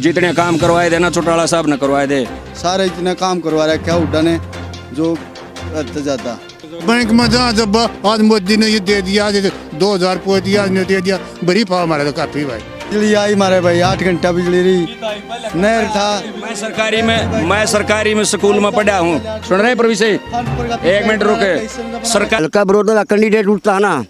जितने काम करवाए दे ना चौटाला साहब ने करवाए दे, सारे इतने काम करवा रहे क्या उड्डा ने जो ज्यादा बैंक में जहाँ जब आज मोदी ने ये दे दिया, 2000 पोत दिया, ने दे दिया, बड़ी पाव हमारा तो काफी भाई। बिजली आई मारे भाई, 8 घंटा बिजली रही, नहर था। मैं सरकारी में स्कूल में पढ़ा हूँ। सुन रहे प्रवीष, एक मिनट रुके। सरकार हल्का विरोध का कैंडिडेट उठता है ना,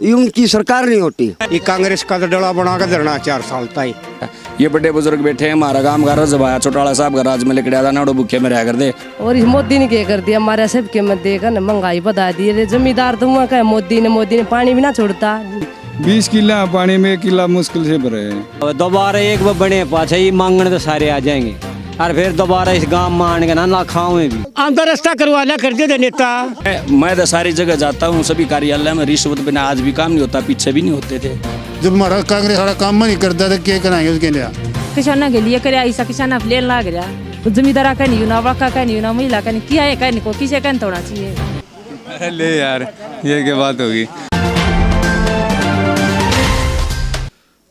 ये उनकी सरकार नहीं होती। ये कांग्रेस का तो डला बना कर धरना 4 साल तक। ये बड़े बुजुर्ग बैठे हैं, हमारा काम का रजवाया चौटाला साहब का राज में लेकर आया ना, भूखे में रह कर दे। और इस मोदी ने क्या कर दिया, हमारे सबके मत देगा ना, महंगाई बढ़ा दी। जमींदार तो हुआ क्या, मोदी ने पानी भी ना छोड़ता। 20 किला पानी में 1 किला मुश्किल से भरे हैं। दोबारा एक बार बने पाछे ही मांगने तो सारे आ जाएंगे, और फिर दोबारा इस गांव में आने का ना खाओगे भी। आंधा रास्ता करवा लिया कर दे नेता। मैं तो सारी जगह जाता हूँ, सभी कार्यालय में रिश्वत बिना आज भी काम नहीं होता, पीछे भी नहीं होते थे। जब हमारा कांग्रेस वाला काम नहीं करता तो क्या कराएंगे उसके लिए? किसाना के लिए करे ऐसा, किसाना प्लेन लाग रहा, जमींदारा का नहीं, ना बड़का का नहीं, ना महिला का नहीं, किया है कहने को, किसे कहने होना चाहिए। अरे ले यार, ये क्या बात होगी।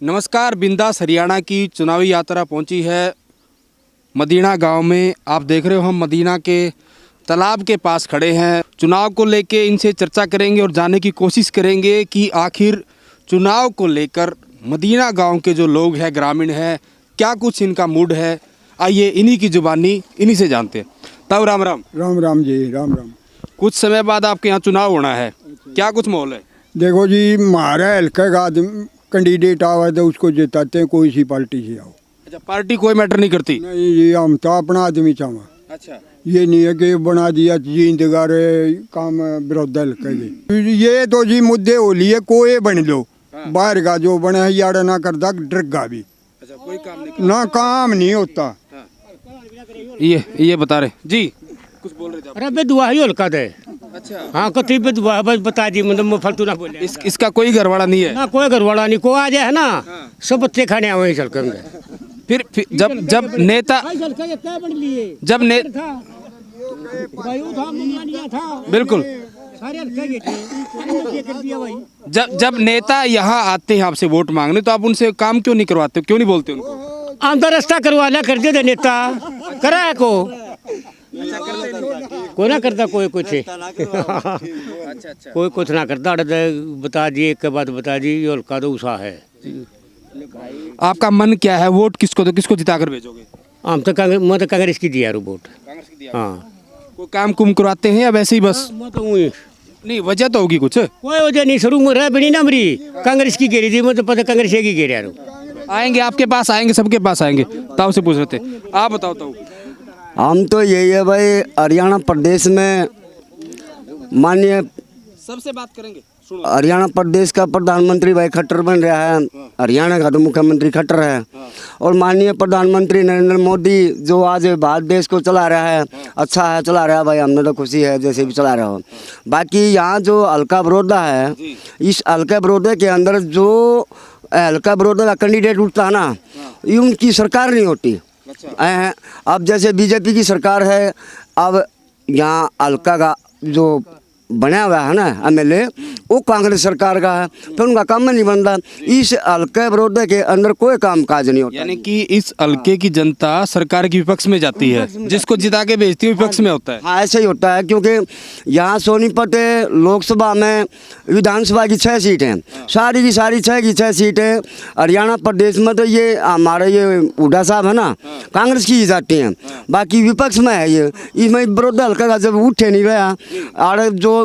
नमस्कार, बिंदास हरियाणा की चुनावी यात्रा पहुंची है मदीना गांव में। आप देख रहे हो हम मदीना के तालाब के पास खड़े हैं। चुनाव को लेके इनसे चर्चा करेंगे और जानने की कोशिश करेंगे कि आखिर चुनाव को लेकर मदीना गांव के जो लोग हैं, ग्रामीण हैं, क्या कुछ इनका मूड है। आइए इन्हीं की जुबानी इन्हीं से जानते हैं। तब राम राम। राम राम जी, राम राम। कुछ समय बाद आपके यहाँ चुनाव होना है, क्या कुछ माहौल है? देखो जी, हमारा हल्का का आदमी कैंडिडेट आवा तो उसको जिताते हैं, कोई सी पार्टी से आओ। अच्छा, पार्टी कोई मैटर नहीं करती? नहीं जी, हम तो अपना आदमी चाहवा। अच्छा, ये नहीं है कि बना दिया जिंदगार काम विरोध हल्का के। ये तो जी मुद्दे हो लिए, कोई बन लो, बाहर का जो बने यार ना करता डरगा भी। अच्छा, कोई काम नहीं ना काम नहीं होता। ये बता रहे जी, कुछ बोल रहे थे आप? अरे बेदुआ ही हल्का दे। अच्छा, हाँ, कति बेदुआ बस बता दी, मतलब फालतू ना बोले। इसका कोई घरवाड़ा नहीं है? ना कोई घरवाड़ा नहीं, को आ जाए है ना, सब बच्चे खाने आवे हल्के में। फिर जब नेता बिल्कुल जब नेता यहाँ आते हैं आपसे वोट मांगने, तो आप उनसे काम क्यों नहीं करवाते, क्यों नहीं बोलते उनको? आंधा रास्ता करवा लिया कर दे नेता, करा है को कोई ना करता, कोई कुछ कोई कुछ ना करता। बता दिए एक बाद बता दी, ये हल्का तो उषा है। आपका मन क्या है, वोट किसको जिता कर भेजोगे? हम तो कांग्रेस, मैं तो कांग्रेस की दिया वोट। हाँ, कोई काम कुम करवाते हैं या वैसे ही बस? मैं तो नहीं, वजह तो होगी कुछ। कोई वजह नहीं, शुरू में रह बनी ना मरी, कांग्रेस की घेरी थी, मैं तो पता कांग्रेस की घेर यार। आएंगे आपके पास, आएंगे सबके पास आएंगे। ताऊ से पूछ रहे थे, आप बताओ ताऊ। हम तो यही है भाई, हरियाणा प्रदेश में माननीय सबसे बात करेंगे। हरियाणा प्रदेश का प्रधानमंत्री भाई खट्टर बन रहा है, हरियाणा का तो मुख्यमंत्री खट्टर है, और माननीय प्रधानमंत्री नरेंद्र मोदी जो आज भारत देश को चला रहा है, अच्छा है, चला रहा है भाई, हमने तो खुशी है जैसे भी चला रहा हो। बाकी यहाँ जो हल्का विरोधा है, इस हल्का विरोधा के अंदर जो हल्का विरोधा का कैंडिडेट उठता है ना, ये उनकी सरकार नहीं होती। अब जैसे बीजेपी की सरकार है, अब यहाँ हल्का का जो बना हुआ है ना एमएलए, वो कांग्रेस सरकार का है, फिर उनका काम नहीं बनता। इस हल्के विरोध के अंदर कोई काम काज नहीं होता। यानी कि इस हल्के की जनता सरकार के विपक्ष में जाती है, जिसको जिता के भेजती है विपक्ष में होता है। हाँ, ऐसा ही होता है, क्योंकि यहाँ सोनीपत लोकसभा में विधानसभा की 6 सीटें हैं, सारी की सारी 6 की 6 सीटें हरियाणा प्रदेश में तो ये हमारे ये हुड्डा साहब है ना, कांग्रेस की जाती हैं, बाकी विपक्ष में है ये। इसमें विरोध हल्का का जब उठे नहीं रहा, और जो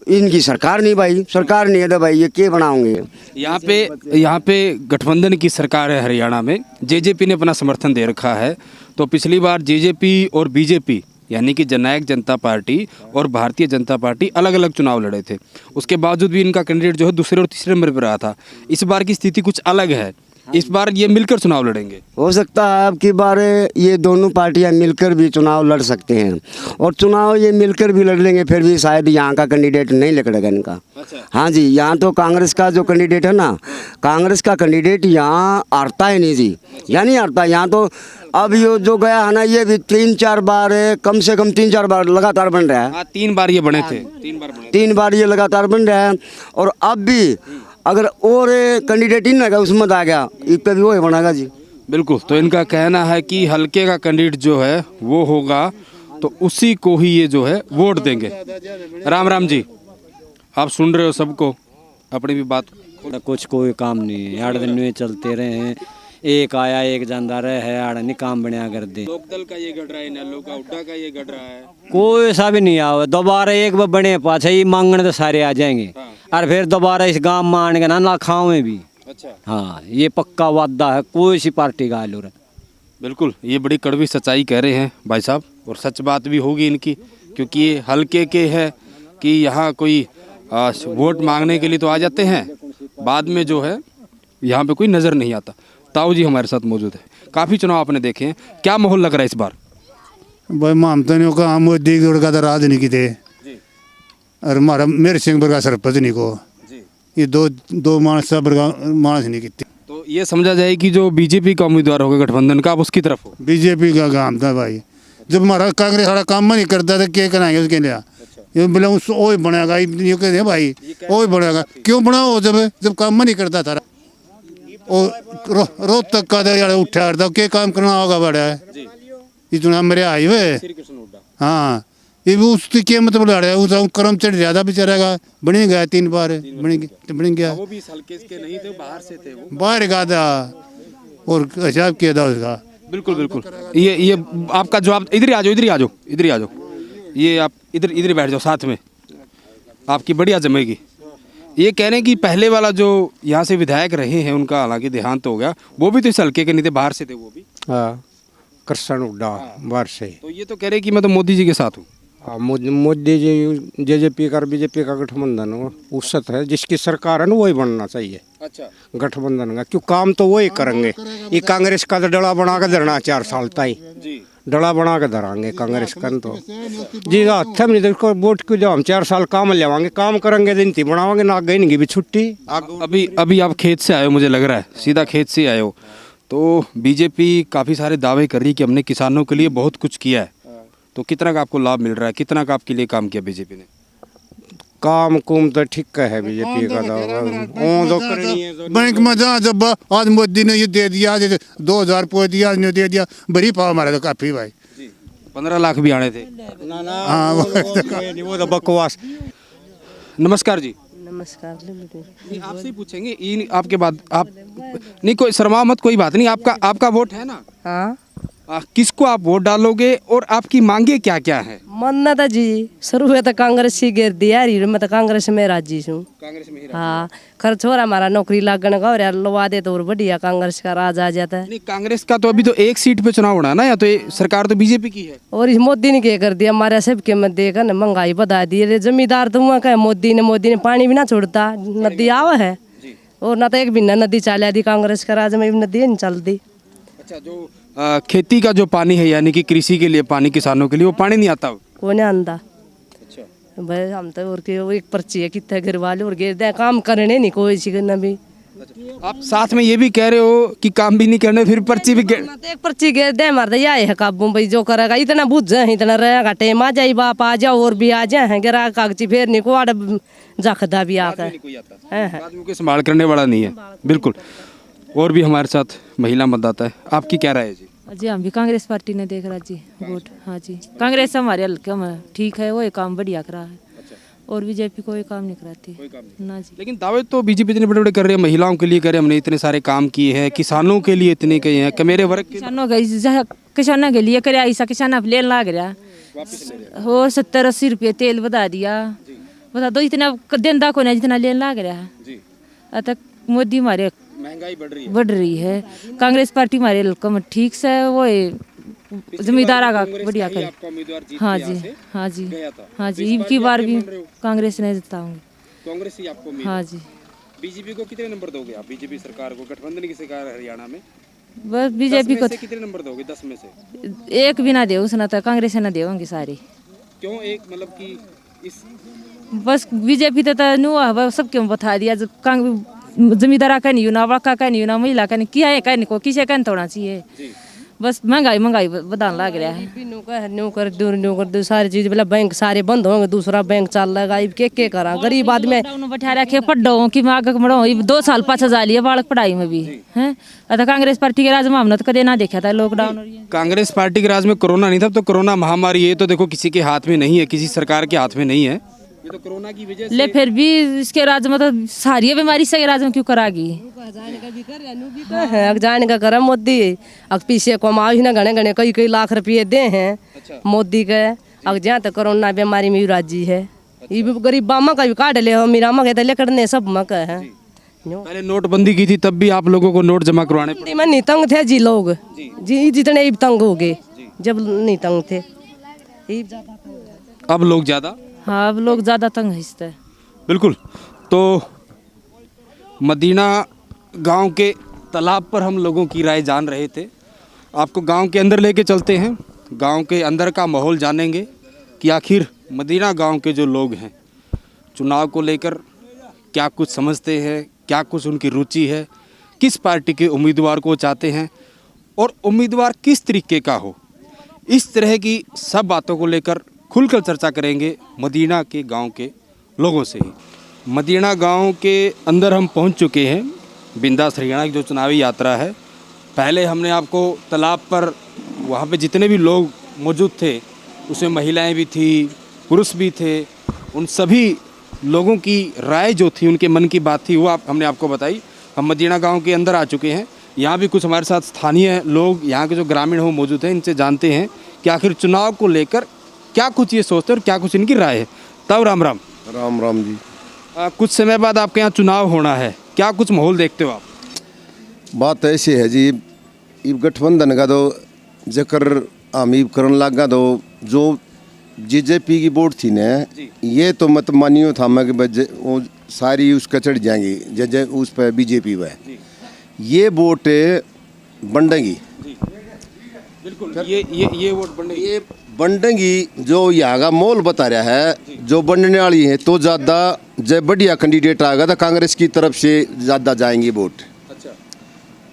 इनकी सरकार नहीं भाई, सरकार नहीं है तो भाई ये क्या बनाओगे। यहाँ पे गठबंधन की सरकार है हरियाणा में, जेजेपी ने अपना समर्थन दे रखा है। तो पिछली बार जेजेपी और बीजेपी यानी कि जननायक जनता पार्टी और भारतीय जनता पार्टी अलग अलग चुनाव लड़े थे, उसके बावजूद भी इनका कैंडिडेट जो है दूसरे और तीसरे नंबर पर रहा था। इस बार की स्थिति कुछ अलग है, इस बार ये मिलकर चुनाव लड़ेंगे। हो सकता है अब की बार ये दोनों पार्टियां मिलकर भी चुनाव लड़ सकते हैं, और चुनाव ये मिलकर भी लड़ लेंगे, फिर भी शायद यहाँ का कैंडिडेट नहीं लड़ेगा इनका। हाँ जी, यहाँ तो कांग्रेस का जो कैंडिडेट है ना, कांग्रेस का कैंडिडेट यहाँ हारता ही नहीं जी, यहाँ नहीं हारता। यहाँ तो अब ये जो गया है ना, ये भी 3-4 बार, कम से कम 3-4 बार लगातार बन रहा है। 3 बार ये बने थे, 3 बार ये लगातार बन रहा है। और अब भी अगर और कैंडिडेट इन लगा उसमें आ गया, इस पे भी वही बनेगा जी। बिल्कुल, तो इनका कहना है कि हल्के का कैंडिडेट जो है वो होगा तो उसी को ही ये जो है वोट देंगे। राम राम जी, आप सुन रहे हो सबको, अपनी भी बात। कुछ कोई काम नहीं है, 8 दिन में चलते रहे हैं, एक आया एक जाता रहे है, आड़ नहीं काम बनया कर दे। लोकदल का ये गढ़ रहा है, नल्लो का हुड्डा का ये गढ़ रहा है, कोई सा भी नहीं आवे, दोबारा एक बार बने पाछे ही मांगने तो सारे आ जाएंगे। और फिर दोबारा इस गांव में आने का ना खाओ में भी। अच्छा, हाँ, ये पक्का वादा है, कोई सी पार्टी का आलू रहा। बिल्कुल, ये बड़ी कड़वी सच्चाई कह रहे हैं भाई साहब, और सच बात भी होगी इनकी, क्योंकि ये हल्के के है कि यहाँ कोई वोट मांगने के लिए तो आ जाते हैं, बाद में जो है यहाँ पे कोई नज़र नहीं आता। ताऊ जी हमारे साथ मौजूद है, काफ़ी चुनाव आपने देखे हैं, क्या माहौल लग रहा है इस बार? भाई मामता नहीं होगा, हम मोदी का तो राज नहीं किते, और हमारा मेरे सिंह का सरपंच नहीं को, ये दो मानस मानस नहीं किते। तो ये समझा जाए कि जो बीजेपी का उम्मीदवार होगा गठबंधन का, आप उसकी तरफ हो? बीजेपी का काम था भाई, जब हमारा कांग्रेस सारा काम नहीं करता था, क्या कराएंगे उसके लिए? ये बोला वो बनेगा, ये कहते हैं भाई वो बनेगा, क्यों बनाओ जब काम नहीं करता था। रोज तक का यार उठा क्या काम करना होगा बड़ा है, इतना मेरे आए हुए। हाँ, ये भी उसकी कीमत बढ़ा रहा है, उस कर्मचारी ज्यादा बेचारेगा, बने गया 3 बार बन गया, वो भी इस हल्के के नहीं थे, बाहर से थे, वो बाहर का था और हिसाब किया था उसका। बिल्कुल बिल्कुल, ये आपका जवाब, इधर ही आ जाओ, इधर ही आ जाओ, इधर ही आ जाओ, ये आप इधर इधर बैठ जाओ साथ में, आपकी बढ़िया जमेगी। ये कह रहे हैं कि पहले वाला जो यहाँ से विधायक रहे हैं उनका हालांकि देहांत हो गया, वो भी तो इस हल्के के नहीं थे, बाहर से थे वो भी। हाँ, कृष्ण हुड्डा बाहर से। तो ये तो कह रहे हैं कि मैं तो मोदी जी के साथ हूँ। हाँ, मोदी जी जेजेपी का बीजेपी का गठबंधन हो उससे है, जिसकी सरकार है ना वही बनना चाहिए। अच्छा, गठबंधन का क्यों काम तो वही करेंगे। ये कांग्रेस का तो डला बना के धरना 4 साल तक जी, डला बना के धरांगे कांग्रेस का तो जी। हथ में देखो वोट क्यों जाओ, हम 4 साल काम लेवांगे, काम करेंगे दिन बनावांगे ना, गई नहीं भी छुट्टी। अभी आप खेत से आए हो, मुझे लग रहा है सीधा खेत से आए हो, तो बीजेपी काफ़ी सारे दावे कर रही है कि हमने किसानों के लिए बहुत कुछ किया है, तो कितना का आपको लाभ मिल रहा है, कितना का आपके लिए काम किया बीजेपी ने? काम कुम तो ठीक है बीजेपी का तो करनी है। बैंक में जहाँ जब आज मोदी ने ये दे दिया, 2000 पोत दिया, दे दिया, बड़ी पाव हमारा तो काफी भाई। 15 लाख भी आने थे। हाँ, वो तो बकवास। नमस्कार जी। नमस्कार। आपसे ही पूछेंगे, ये आपके बाद आप नहीं, कोई शर्मा मत, कोई बात नहीं, आपका वोट है ना? हाँ, किसको आप वोट डालोगे और आपकी मांगे क्या क्या है? मन्ना था जी, शुरू में तो कांग्रेस ही गिर दिया, मैं तो कांग्रेस में राजी हूँ। कांग्रेस में ही हाँ, खर्च हो रहा हमारा नौकरी लागने का, और यार लवा दे तो और बढ़िया कांग्रेस का राज आ जाता है। नहीं, कांग्रेस का तो अभी तो एक सीट पे चुनाव होना ना, या तो सरकार तो बीजेपी की है। और इस मोदी ने क्या कर दिया, हमारे सबके मत देखा ना, महंगाई बढ़ा दी है। जमींदार तो वहाँ का मोदी ने पानी भी ना छोड़ता, नदी आवा है, और ना तो एक भी नदी चालिया दी, कांग्रेस का राज में नदी नहीं चलती। अच्छा, जो खेती का जो पानी है, यानी कि कृषि के लिए पानी, किसानों के लिए, वो पानी नहीं आता? कौन है आंदा? अच्छा भाई, हम तो और के वो एक पर्ची है कितने घर वाले, और गिर दे काम करने नहीं कोई चीज भी। आप साथ में ये भी कह रहे हो कि काम भी नहीं करने, फिर पर्ची भी एक पर्ची गिर दे हमारा यह है काबू भाई, जो करेगा इतना बुझ जाए, इतना रहेगा टेम आ जाए, बाप आ जाओ और भी आ जाए, गिरा कागजी फेर नहीं को आड़ जखदा भी आकर संभाल करने वाला नहीं है। बिल्कुल, और भी हमारे साथ महिला मतदाता है, आपकी क्या राय है जी? जी, हम भी कांग्रेस पार्टी ने देख रहा जी वोट। हाँ जी, कांग्रेस हमारे हल्के में ठीक है, वो काम बढ़िया करा है, और बीजेपी कोई काम नहीं कराती ना जी। लेकिन दावे तो बीजेपी इतने बड़े बड़े कर रहे हैं, महिलाओं के लिए कर रहे हैं, हमने इतने सारे काम किए हैं, किसानों के लिए इतने किए हैं, मेरे वर्ग किसानों के लिए करे, ऐसा किसान अब लेन लाग रहा हो, 70-80 रुपये तेल बता दिया, बता दो इतना देंदा को नहीं जितना लेन लाग रहा है। अतः मोदी हमारे महंगाई बढ़ रही है, कांग्रेस पार्टी हमारे हल्का में ठीक से वो जमींदारा का बढ़िया करे। हाँ जी, हाँ जी, हाँ जी, इनकी बार भी कांग्रेस ने जिताऊंगी। कांग्रेस ही आपको? हाँ जी। बीजेपी को कितने नंबर दोगे आप? बीजेपी सरकार को, गठबंधन की सरकार है हरियाणा में, बस बीजेपी को कितने नंबर दोगे? 10 में से एक भी ना दे, उसने तो कांग्रेस ना देंगे सारी। क्यों एक, मतलब कि इस बस बीजेपी तो नुआ सब क्यों बता दिया, जमींदारा का नहीं ना, वड़का का नहीं ना, महिला का नहीं, किया है का नहीं को, किसे का नहीं तोड़ना चाहिए, बस महंगाई बढ़ाने लग रहा है। न्यू कर दो सारी चीज मतलब बैंक सारे बंद होंगे, दूसरा बैंक चल रहा है, के करा गरीब आदमी बैठा रखे पढ़ो कि मैं आगे बढ़ो 2 साल पाछा जा लिया बालक पढ़ाई में भी है। तो कांग्रेस पार्टी के राज में हमने तो कदे ना देखा था लॉकडाउन। कांग्रेस पार्टी के राज में कोरोना नहीं था, तो कोरोना महामारी ये तो देखो किसी के हाथ में नहीं है, किसी सरकार के हाथ में नहीं है, ये तो कोरोना की वजह से। ले फिर भी इसके राज में तो सारी बीमारी से राज में क्यों करागी जाने का कर मोदी अब पीछे कमाओ ही ना घने कई लाख रुपये दे हैं मोदी के। अब जहाँ तक कोरोना बीमारी में राजी है, ये भी गरीब बामा का भी काट ले हो, मेरा मगे तो लेकर ने सब मक है। पहले नोटबंदी की थी तब भी आप लोगों को नोट जमा करवाने पड़े। में नहीं तंग थे जी लोग जी, जितने ही तंग हो गए जब नहीं तंग थे, अब लोग ज्यादा। हाँ अब लोग ज़्यादा तंग हिस्से। बिल्कुल। तो मदीना गांव के तालाब पर हम लोगों की राय जान रहे थे। आपको गांव के अंदर लेके चलते हैं, गांव के अंदर का माहौल जानेंगे कि आखिर मदीना गांव के जो लोग हैं चुनाव को लेकर क्या कुछ समझते हैं, क्या कुछ उनकी रुचि है, किस पार्टी के उम्मीदवार को चाहते हैं और उम्मीदवार किस तरीके का हो। इस तरह की सब बातों को लेकर खुलकर चर्चा करेंगे मदीना के गांव के लोगों से ही। मदीना गांव के अंदर हम पहुंच चुके हैं। बिंदास हरियाणा की जो चुनावी यात्रा है, पहले हमने आपको तालाब पर वहाँ पे जितने भी लोग मौजूद थे उसमें महिलाएं भी थी, पुरुष भी थे, उन सभी लोगों की राय जो थी, उनके मन की बात थी, वो हमने आपको बताई। हम मदीना गाँव के अंदर आ चुके हैं। यहाँ भी कुछ हमारे साथ स्थानीय लोग, यहाँ के जो ग्रामीण हो मौजूद हैं, इनसे जानते हैं कि आखिर चुनाव को लेकर क्या कुछ ये सोचते हैं और क्या कुछ इनकी राय है। तब राम राम। राम राम जी। कुछ समय बाद आपके यहाँ चुनाव होना है, क्या कुछ माहौल देखते हो आप? बात ऐसी है जी, इब गठबंधन का तो जकर हम करन लगा तो जो जेजेपी की वोट थी ना, ये तो मत मानियो था मैं कि वो सारी उसका चढ़ जाएंगी जज उस पर बीजेपी में, ये वोट बंडेगी। बिल्कुल ये वोट बंडेगी। ये बंडेगी जो यहाँ का मोल बता रहा है, जो बनने वाली है तो ज़्यादा जब बढ़िया कैंडिडेट आएगा तो कांग्रेस की तरफ से ज़्यादा जाएंगे वोट। अच्छा,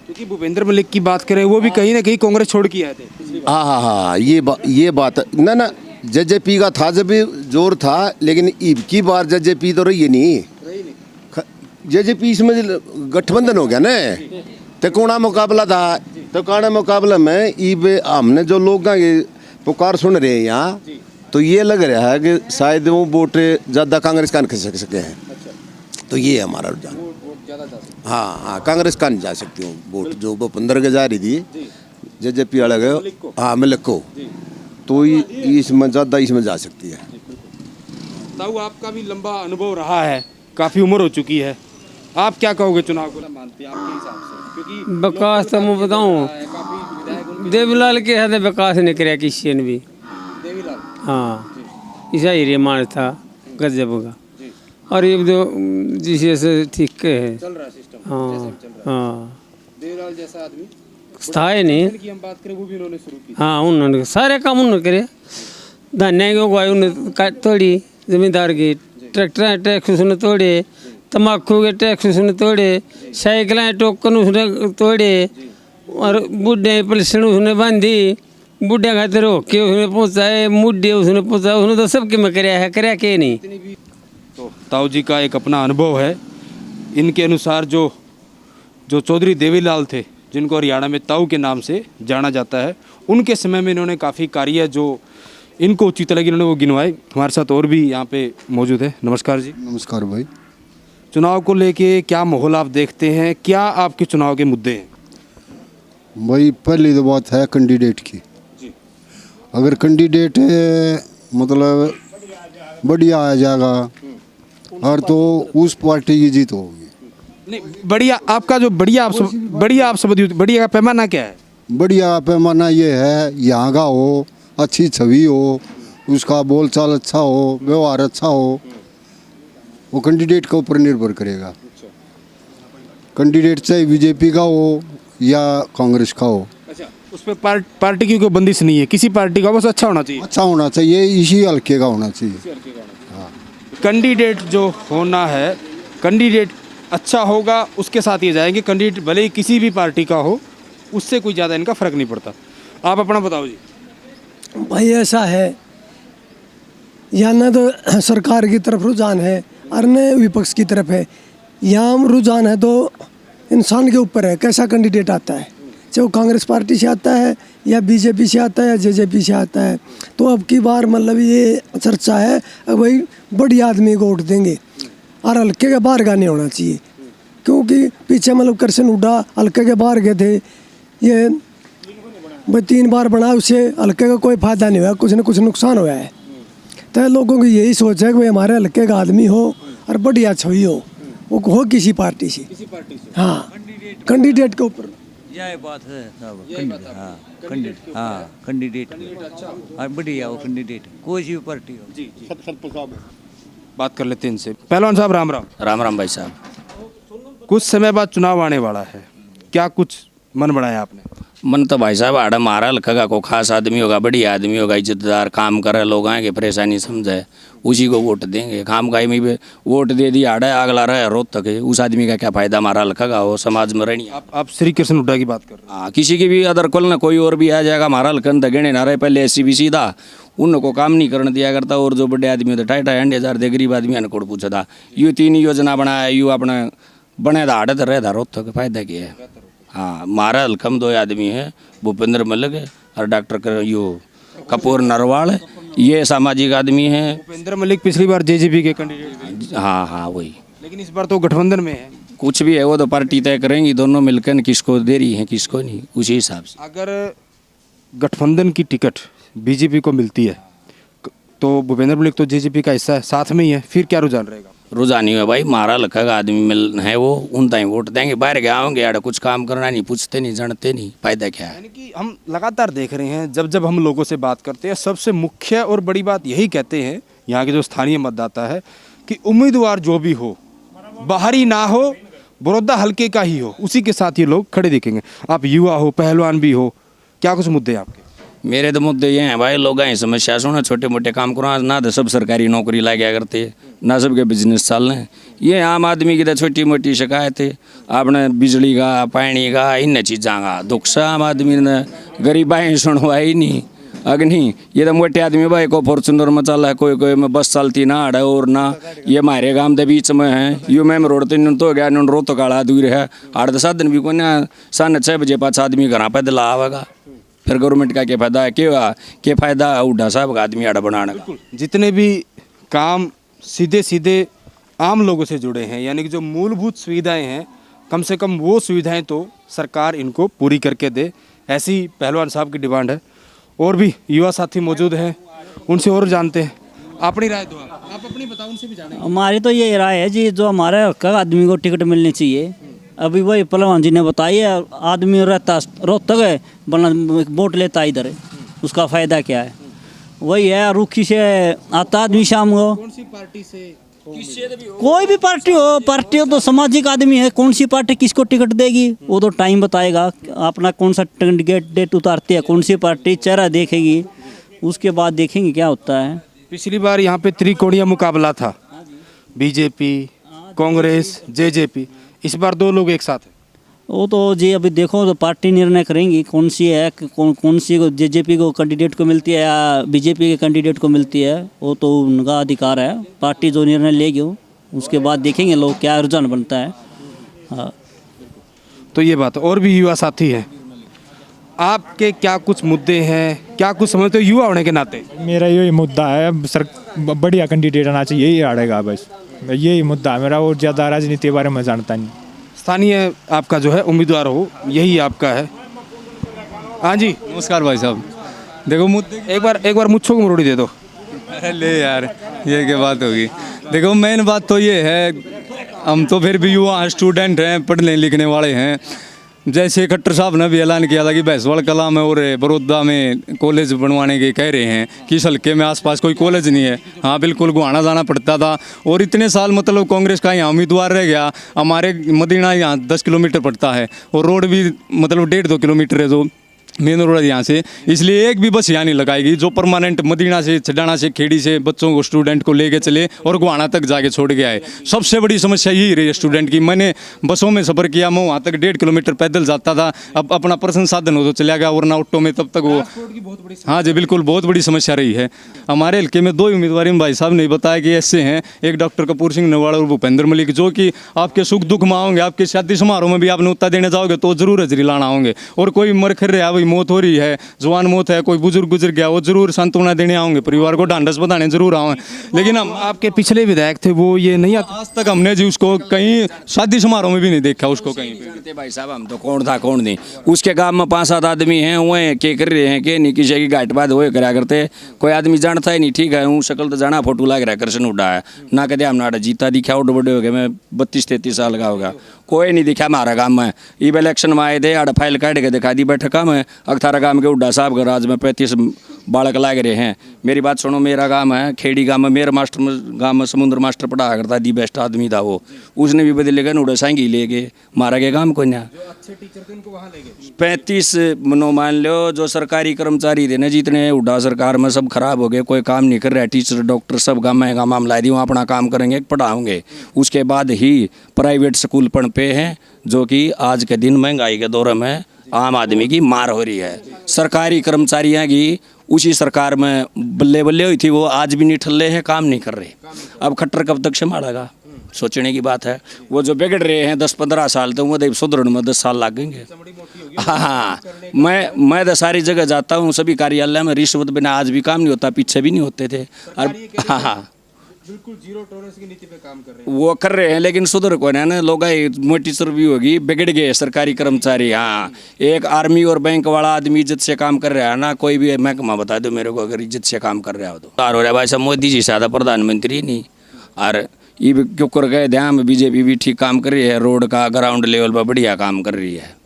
क्योंकि भूपेंद्र मलिक की बात करें वो भी कहीं ना कहीं कांग्रेस छोड़ के आए थे। हाँ, ये बात ना जेजेपी का था जब भी जोर था, लेकिन इब की बार जेजेपी तो रही नहीं। जेजेपी इसमें गठबंधन हो गया ना, तो कोना मुकाबला था, तो कोना मुकाबला में इब हमने जो लोग पुकार सुन रहे हैं यहाँ, तो ये लग रहा है कि शायद वो वोट ज़्यादा कांग्रेस का नहीं सके हैं। तो ये है हमारा रुझान। हाँ, कांग्रेस का नहीं जा सकती हूँ वोट, जो वो 15 के जा रही थी जेजेपी वाला गए। हाँ, मलिक को तो इसमें ज़्यादा इसमें जा सकती है। ताऊ, आपका भी लंबा अनुभव रहा है, काफ़ी उम्र हो चुकी है, आप क्या कहोगे चुनाव को मानते हैं आपके हिसाब से? क्योंकि विकास तो मैं बताऊँ, देवीलाल के हाथ विकास नहीं कराया किसी ने भी। देवीलाल, हाँ, ऐसा ही मान था गजब का। और ये जो जिसे ठीक है चल रहा है सिस्टम। हाँ, देवीलाल जैसा आदमी था ही नहीं की हम बात करें, वो भी उन्होंने शुरू की। हाँ, उन्होंने सारे काम उन्होंने करे। धान्य की उगाई उन्होंने काट तोड़ी, जमींदार की ट्रैक्टर टैक्स उसने तोड़े, तम्बाकू के टैक्स उसने तोड़े, साइकिलें टोकन उसने तोड़े, और बुढ़े पेंशन उसने बांधी, बुढ़े खातिर होके उसने पहुँचाए, मुड्ढे उसने पहुँचाए, उसने तो सबके में कराया के नहीं। तो ताऊ जी का एक अपना अनुभव है। इनके अनुसार जो चौधरी देवीलाल थे, जिनको हरियाणा में ताऊ के नाम से जाना जाता है, उनके समय में इन्होंने काफ़ी कार्य जो इनको उचित लगे इन्होंने वो गिनवाए। हमारे साथ और भी यहाँ पे मौजूद है। नमस्कार जी। नमस्कार भाई। चुनाव को लेके क्या माहौल आप देखते हैं, क्या आपके चुनाव के मुद्दे हैं? भाई पहली तो बात है कैंडिडेट की। अगर कैंडिडेट मतलब बढ़िया आ जाएगा और तो उस पार्टी की जीत होगी। नहीं, बढ़िया आपका जो बढ़िया का पैमाना क्या है? बढ़िया पैमाना ये है, यहाँ का हो, अच्छी छवि हो, उसका बोलचाल अच्छा हो, व्यवहार अच्छा हो, वो कैंडिडेट के ऊपर निर्भर करेगा। कैंडिडेट चाहे बीजेपी का हो या कांग्रेस का हो। अच्छा, उस पर पार्टी की कोई बंदिश नहीं है, किसी पार्टी का बस अच्छा होना चाहिए। अच्छा होना चाहिए, इसी हल्के का होना चाहिए। हाँ, कैंडिडेट जो होना है, कैंडिडेट अच्छा होगा उसके साथ ये जाएंगे। कैंडिडेट भले ही किसी भी पार्टी का हो, उससे कोई ज़्यादा इनका फ़र्क नहीं पड़ता। आप अपना बताओ जी। भाई ऐसा है, यहाँ न तो सरकार की तरफ रुझान है और न विपक्ष की तरफ है। यहाँ रुझान है तो इंसान के ऊपर है कैसा कैंडिडेट आता है, चाहे वो कांग्रेस पार्टी से आता है या बीजेपी से आता है या जेजेपी से आता है। तो अब की बार मतलब ये चर्चा है भाई बड़ी आदमी को वोट देंगे और हल्के के बाहर का नहीं होना चाहिए, क्योंकि पीछे मतलब कृष्ण हुड्डा हल्के के बाहर गए थे, ये भाई 3 बार बना, उससे हल्के का कोई फायदा नहीं हुआ, कुछ न कुछ नुकसान हुआ है। तो लोगों की यही सोच है कि भाई हमारे हल्के का आदमी हो और बढ़िया छवि हो, वो हो किसी पार्टी से। हाँ, कैंडिडेट के ऊपर यह बात है साहब। हाँ, कैंडिडेट और बढ़िया हो कैंडिडेट, कोई सी भी पार्टी हो। जी बात कर लेते हैं इनसे। पहलवान साहब राम राम। राम राम भाई साहब। कुछ समय बाद चुनाव आने वाला है, क्या कुछ मन बनाया आपने? मन तो भाई साहब आड़ा मारा लखगा को खास आदमी होगा, बढ़िया आदमी होगा, इज्जतदार, काम करे, लोग आएंगे परेशानी समझे, उसी को वोट देंगे। काम का में भी वोट दे दिया आड़ा अगला रहे रोज तक, उस आदमी का क्या फायदा मारा लखगा हो समाज में रहनी। आप श्री कृष्ण हुड्डा की बात कर रहे हैं? हाँ, किसी की भी अदर कुल ना कोई और भी आ जाएगा, मारा लखन दगेने ना रहे। पहले ऐसी भी सीधा उनको काम नहीं करने दिया करता, और जो बड़े आदमी होते 2.5 दे, गरीब आदमी अनकोड़ पूछा था। यू 3 योजना बनाया, यू अपने बने था आड़े रहे था रोज तक, फायदा क्या है। हाँ, मारा हल्कम 2 आदमी है, भूपेंद्र मलिक और डॉक्टर यू कपूर नरवाल, ये सामाजिक आदमी है। भूपेंद्र मलिक पिछली बार जेजेपी के कैंडिडेट। हाँ वही, लेकिन इस बार तो गठबंधन में है। कुछ भी है वो तो पार्टी तय करेंगी दोनों मिलकर, किसको दे रही है किसको नहीं, उसी हिसाब से। अगर गठबंधन की टिकट बीजेपी को मिलती है तो भूपेंद्र मलिक तो जेजेपी का हिस्सा है, साथ में ही है, फिर क्या रुझान रहेगा? रुझान नहीं है भाई, मारा लखा आदमी मिल है वो, उन ताई वोट देंगे। बाहर गए होंगे यार, कुछ काम करना नहीं, पूछते नहीं, जानते नहीं, फायदा क्या है। यानी कि हम लगातार देख रहे हैं, जब जब हम लोगों से बात करते हैं, सबसे मुख्य और बड़ी बात यही कहते हैं यहाँ के जो स्थानीय मतदाता है कि उम्मीदवार जो भी हो, बाहरी ना हो, बड़ौदा हल्के का ही हो, उसी के साथ ये लोग खड़े दिखेंगे। आप युवा हो, पहलवान भी हो, क्या कुछ मुद्दे हैं आपके? मेरे तो मुद्दे ये हैं भाई, लोग हैं समस्या सुना, छोटे मोटे काम करो ना, तो सब सरकारी नौकरी ला गया करते हैं, ना सबके बिजनेस चल रहे हैं। ये आम आदमी की तो छोटी मोटी शिकायत है, आपने बिजली का, पानी का, इन चीज़ों का दुख से आम आदमी ने गरीबाई सुनवाई नहीं। अग्नि ये तो मोटे आदमी भाई को फॉर्चुनर में चल है, कोई कोई में बस चलती ना आड़े, और ना ये हमारे गांव के बीच में है, यू मैम रोड तो गया रो तो काला दूर है, 8-10 दिन भी को ना 6:30 बजे 5 आदमी घर पे दिला आवेगा, फिर गवर्नमेंट का क्या फायदा है? क्या फायदा हुड्डा साहब का आदमी आड़ा बनाने का? जितने भी काम सीधे सीधे आम लोगों से जुड़े हैं, यानी कि जो मूलभूत सुविधाएं हैं, कम से कम वो सुविधाएं तो सरकार इनको पूरी करके दे, ऐसी पहलवान साहब की डिमांड है। और भी युवा साथी मौजूद हैं, उनसे और जानते हैं, अपनी राय दो। आप अपनी बताओ, उनसे भी जानेंगे। हमारी तो ये राय है जी, जो हमारे हक्का आदमी को टिकट मिलनी चाहिए। अभी वही पहलवान जी ने बताई है, आदमी रहता रोहतक है, बना वोट लेता इधर है, उसका फ़ायदा क्या है? वही है, रुखी से आता आदमी शाम को, कौन सी पार्टी से, कोई भी पार्टी हो तो सामाजिक आदमी है, कौन सी पार्टी किसको टिकट देगी वो तो टाइम बताएगा। अपना कौन सा कैंडिडेट उतारती है, कौन सी पार्टी चेहरा देखेगी, उसके बाद देखेंगे क्या होता है। पिछली बार यहाँ पे त्रिकोणीय मुकाबला था, बीजेपी, कांग्रेस, जेजेपी, इस बार 2 लोग एक साथ हैं। वो तो जी अभी देखो तो पार्टी निर्णय करेंगी कौन सी है, कौन सी को जेजेपी को कैंडिडेट को मिलती है या बीजेपी के कैंडिडेट को मिलती है, वो तो उनका अधिकार है। पार्टी जो निर्णय लेगी उसके बाद देखेंगे लोग क्या रुझान बनता है। हाँ, तो ये बात। और भी युवा साथी हैं, आपके क्या कुछ मुद्दे हैं, क्या कुछ समझते हो युवा होने के नाते? मेरा यही मुद्दा है, सर बढ़िया कैंडिडेट आना चाहिए, यही आड़ेगा बस, यही मुद्दा है मेरा, और ज़्यादा राजनीति के बारे में जानता नहीं। स्थानीय आपका जो है उम्मीदवार हो, यही आपका है। हाँ जी, नमस्कार भाई साहब। देखो मुद्दे एक बार मुझको को मरोड़ी दे दो। ले यार, ये क्या बात होगी। देखो मेन बात तो ये है, हम तो फिर भी युवा स्टूडेंट हैं, पढ़ने लिखने वाले हैं। जैसे खट्टर साहब ने भी ऐलान किया था कि भैंसवाल कला में और बड़ौदा में कॉलेज बनवाने के कह रहे हैं कि इस हल्के में आसपास कोई कॉलेज नहीं है। हाँ बिल्कुल, गुहाना जाना पड़ता था, और इतने साल मतलब कांग्रेस का यहाँ उम्मीदवार रह गया। हमारे मदीना यहाँ 10 किलोमीटर पड़ता है, और रोड भी मतलब 1.5-2 किलोमीटर है, जो मेन रोड यहाँ से, इसलिए एक भी बस यहाँ नहीं लगाएगी जो परमानेंट मदीना से, छडाना से, खेड़ी से बच्चों को, स्टूडेंट को लेके चले और गुहाना तक जाके छोड़ के आए। सबसे बड़ी समस्या यही रही है स्टूडेंट की। मैंने बसों में सफ़र किया, मैं वहाँ तक 1.5 किलोमीटर पैदल जाता था। अब अपना पर्सनल साधन हो तो चला गया, वरना ऑटो में तब तक वो। हाँ जी बिल्कुल, बहुत बड़ी समस्या रही है। हमारे हल्के में 2 उम्मीदवार भाई साहब ने बताया कि ऐसे हैं, एक डॉक्टर कपूर सिंह नवाड़ और भूपेंद्र मलिक, जो कि आपके सुख दुख में आओगे, आपके शादी समारोह में भी आप न्योता देने जाओगे तो जरूर हाजिरी लाना होंगे। और कोई मर खर रहा, वही मौत हो रही है, जवान मौत है, कोई बुजुर्ग गुजर गया, वो जरूर सांत्वना देने आओगे, परिवार को ढांढस बताने जरूर आओगे। लेकिन हम आपके पिछले विधायक थे वो ये नहीं आज तक हमने जी उसको कहीं शादी समारोह में भी नहीं देखा उसको कहीं पे। भाई साहब हम तो कौन था कौन नहीं, उसके गांव में 5-7 आदमी हैं, वो के कर रहे हैं कि नहीं, किसी की घाट बात वो करा करते, कोई आदमी जानता ही नहीं। ठीक है, हूँ शक्ल तो जाना, फोटो लग रहा है कृष्ण उड्डा है ना, कदे हम नाड़ा जीता दिखा, उड बड़े हो गए, मैं 32-33 साल का होगा, कोई नहीं दिखा हमारा गाँव में। ईब इलेक्शन में आए थे, आड़ फाइल काट के दिखा दी बैठका में, अखतारा गाँव के उड्डा साहब का राज में 35 बालक लाग रहे हैं। मेरी बात सुनो, मेरा गाँव है खेड़ी गाँव में, मेरा मास्टर गाँव में समुद्र मास्टर पढ़ा करता, दी बेस्ट आदमी था वो, उसने भी बदले गए, उड़ा सांगी ले गए, मारा गया गाँव को ना। 35 मनो मान लो जो सरकारी कर्मचारी थे ना, जितने उड्डा सरकार में सब खराब हो गए, कोई काम नहीं कर रहा है, टीचर डॉक्टर सब गाँव में मामला दी, वहाँ अपना काम करेंगे, पढ़ाओगे। उसके बाद ही प्राइवेट स्कूल पढ़ पे हैं, जो कि आज के दिन महंगाई के दौर में आम आदमी की मार हो रही है। सरकारी कर्मचारियों की उसी सरकार में बल्ले बल्ले हुई थी, वो आज भी नहीं ठल्ले हैं, काम नहीं कर रहे। अब खट्टर कब तक संभालेगा, सोचने की बात है। वो जो बिगड़ रहे हैं 10-15 साल तो वो सुधरने में 10 साल लगेंगे। हाँ, मैं तो सारी जगह जाता हूँ, सभी कार्यालय में रिश्वत बिना आज भी काम नहीं होता, पीछे भी नहीं होते थे। और हाँ बिल्कुल जीरो टॉलरेंस की नीति पे काम कर रहे हैं, वो कर रहे हैं, लेकिन सुधर को ना लोग मोटी चर्बी होगी, बिगड़ गए सरकारी कर्मचारी। हाँ, एक आर्मी और बैंक वाला आदमी इज्जत से काम कर रहा है ना, कोई भी महकमा बता दो मेरे को अगर इज्जत से काम कर रहा हो तो। हो रहा है भाई साहब, मोदी जी ज्यादा प्रधानमंत्री नहीं, और ये क्यों कर गए ध्यान, बीजेपी भी ठीक काम कर रही है, रोड का ग्राउंड लेवल पर बढ़िया काम कर रही है।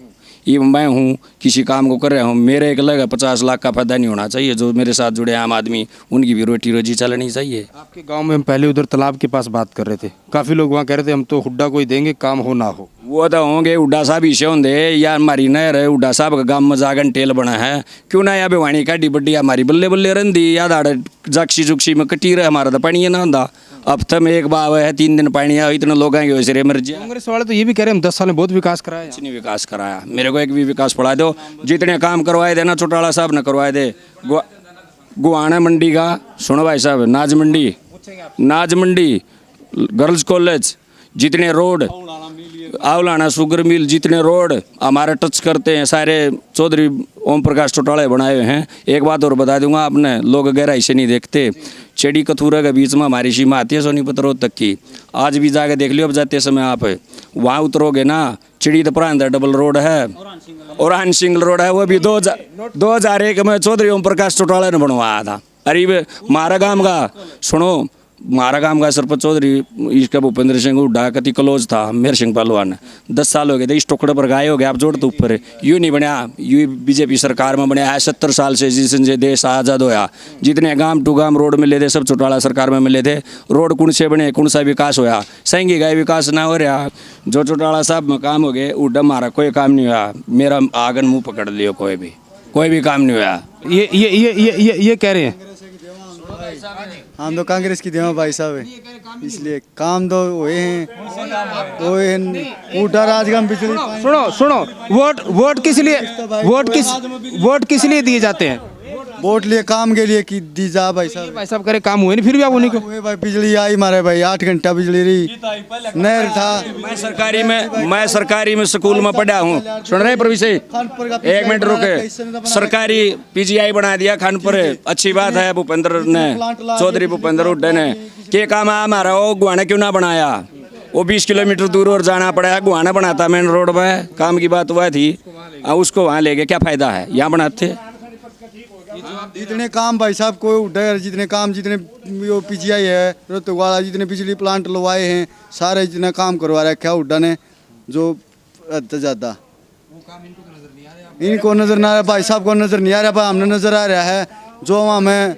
ये मैं हूँ किसी काम को कर रहा हूँ, मेरे एक लगा 50 लाख का फायदा नहीं होना चाहिए, जो मेरे साथ जुड़े आम आदमी उनकी भी रोटी रोजी चलनी चाहिए। आपके गांव में हम पहले उधर तालाब के पास बात कर रहे थे, काफ़ी लोग वहाँ कह रहे थे हम तो हुड्डा कोई देंगे, काम हो ना हो। वो तो होंगे हुड्डा साहब इसे होंगे या हमारी नहर है, हुड्डा साहब का गाँव में जागन टेल बना है, क्यों ना या भिवानी काटी बड्डी हमारी बल्ले बल्ले रंदी या दाड़ जाक्सी जुक्सी में कटी रहे, हमारा तो पानी ना होता। अब तो एक बार है 3 दिन पानी आया, इतने लोग आएंगे वैसे रे मर जाए। कांग्रेस वाले तो ये भी कह रहे हैं हम 10 साल में बहुत विकास कराया। कुछ नहीं विकास कराया, मेरे को एक भी विकास पढ़ा दो। जितने काम करवाए थे ना चौटाला साहब ने करवाए थे। गुआना मंडी का सुनो भाई साहब, नाज मंडी गर्ल्स कॉलेज, जितने रोड आवलाना शुगर मिल, जितने रोड हमारे टच करते हैं सारे चौधरी ओम प्रकाश चौटाला बनाए हुए हैं। एक बात और बता दूंगा, आपने लोग गहराई से नहीं देखते, चेड़ी कथूरा के बीच में हमारी सीमा आती है सोनीपत रोड तक की। आज भी जाके देख लियो, अब जाते समय आप वहाँ उतरोगे ना, चिड़ी तो पुराना डबल रोड है और अन सिंगल रोड है, वो भी 2001 में चौधरी ओम प्रकाश चौटाला ने बनवाया था। अरे मारा गाँव का सुनो, मारा गाँव का सरपंच चौधरी इसका भूपेंद्र सिंह हुड्डा कति क्लोज था मेर सिंह पहलवान, 10 साल हो गए थे, इस टुकड़े पर गाय हो गया, आप जोड़ तो ऊपर यूँ नहीं बनया, यूँ बीजेपी सरकार में बनया है। 70 साल से जिससे देश आज़ाद होया, जितने गांव टू गांव रोड मिले थे सब चौटाला सरकार में मिले थे। रोड कौन से बने, कौन सा विकास होया, सही गाय विकास ना हो रहा। जो चौटाला साहब में काम हो गए, हुड्डा मारा कोई काम नहीं हुआ, मेरा आंगन मुँह पकड़ लियो, कोई भी काम नहीं हुआ। ये कह रहे हैं हम तो कांग्रेस की देवा भाई साहब, इसलिए काम तो हुए हैं, ऊटा राजगम बिजली। सुनो वोट किस लिए दिए जाते हैं? वोट लिए काम के लिए की दी जा भाई साहब। भाई साहब करे काम हुए नहीं, फिर भी आप उन्हीं को भाई बिजली आई मारे भाई, 8 घंटा बिजली रही, नहर था। मैं सरकारी में स्कूल में पढ़ा हूँ, सुन रहे प्रवीष, 1 मिनट रुके। सरकारी PGI बना दिया खानपुर, अच्छी बात है, भूपेंद्र ने, चौधरी भूपेंद्र हुड्डा ने क्या काम है हमारा, वो गुआना क्यों ना बनाया? वो 20 किलोमीटर दूर और जाना पड़ा, गुआना बनाता मेन रोड पर, काम की बात हुआ थी, उसको वहाँ ले गए, क्या फायदा है, यहाँ बनाते। जितने काम भाई साहब को उधर, जितने काम, जितने वो PGI है रोहतकवाला, जितने बिजली प्लांट लगवाए हैं, सारे जितना काम करवा रखा है हुड्डा ने, जो ज़्यादा इनको नज़र ना आ रहा, भाई साहब को नज़र नहीं आ रहा, भाई हमने नज़र आ रहा है। जो हमें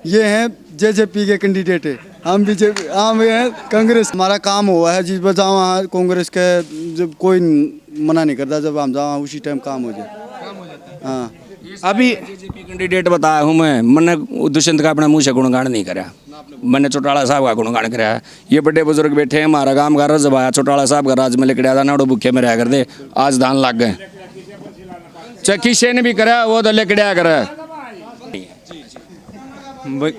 ये हैं JJP के कैंडिडेट है, हम बीजेपी, हम ये हैं कांग्रेस। हमारा काम हुआ है जिस बजाओ वहाँ कांग्रेस के, जब कोई मना नहीं करता, जब हम जाओ उसी टाइम काम हो जाए। हाँ, अभी बीजेपी कैंडिडेट बताया हूँ मैंने दुष्यंत का अपने मुंह से गुणगान नहीं करा, मैंने चौटाला साहब का गुणगान कराया है। ये बड़े बुजुर्ग बैठे हैं, हमारा गांव का रजब आया, चौटाला साहब का राज में लिखड़ा था नाड़ो भूखे में रह कर दे, आज धान लग गए। चक्की से ने भी कराया, वो तो लिखड़ा कर।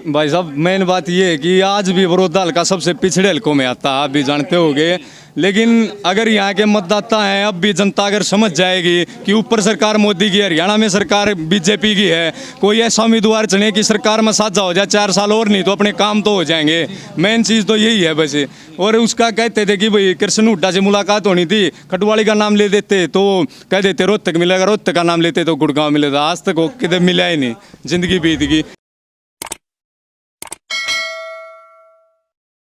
भाई साहब मेन बात ये है कि आज भी बड़ौदा हल्का सबसे पिछड़े हल्कों में आता है, आप भी जानते होंगे। लेकिन अगर यहाँ के मतदाता हैं, अब भी जनता अगर समझ जाएगी कि ऊपर सरकार मोदी की, हरियाणा में सरकार बीजेपी की है, कोई ऐसा उम्मीदवार चुने कि सरकार में साझा हो जाए 4 साल और, नहीं तो अपने काम तो हो जाएंगे। मेन चीज़ तो यही है वैसे। और उसका कहते थे कि भाई कृष्ण हुड्डा से मुलाकात होनी थी, खटवाली का नाम ले देते तो कह देते रोहतक मिलेगा, रोहतक का नाम लेते तो गुड़गांव मिलेगा। आज तक वो किधर मिला ही नहीं, जिंदगी बीत गई।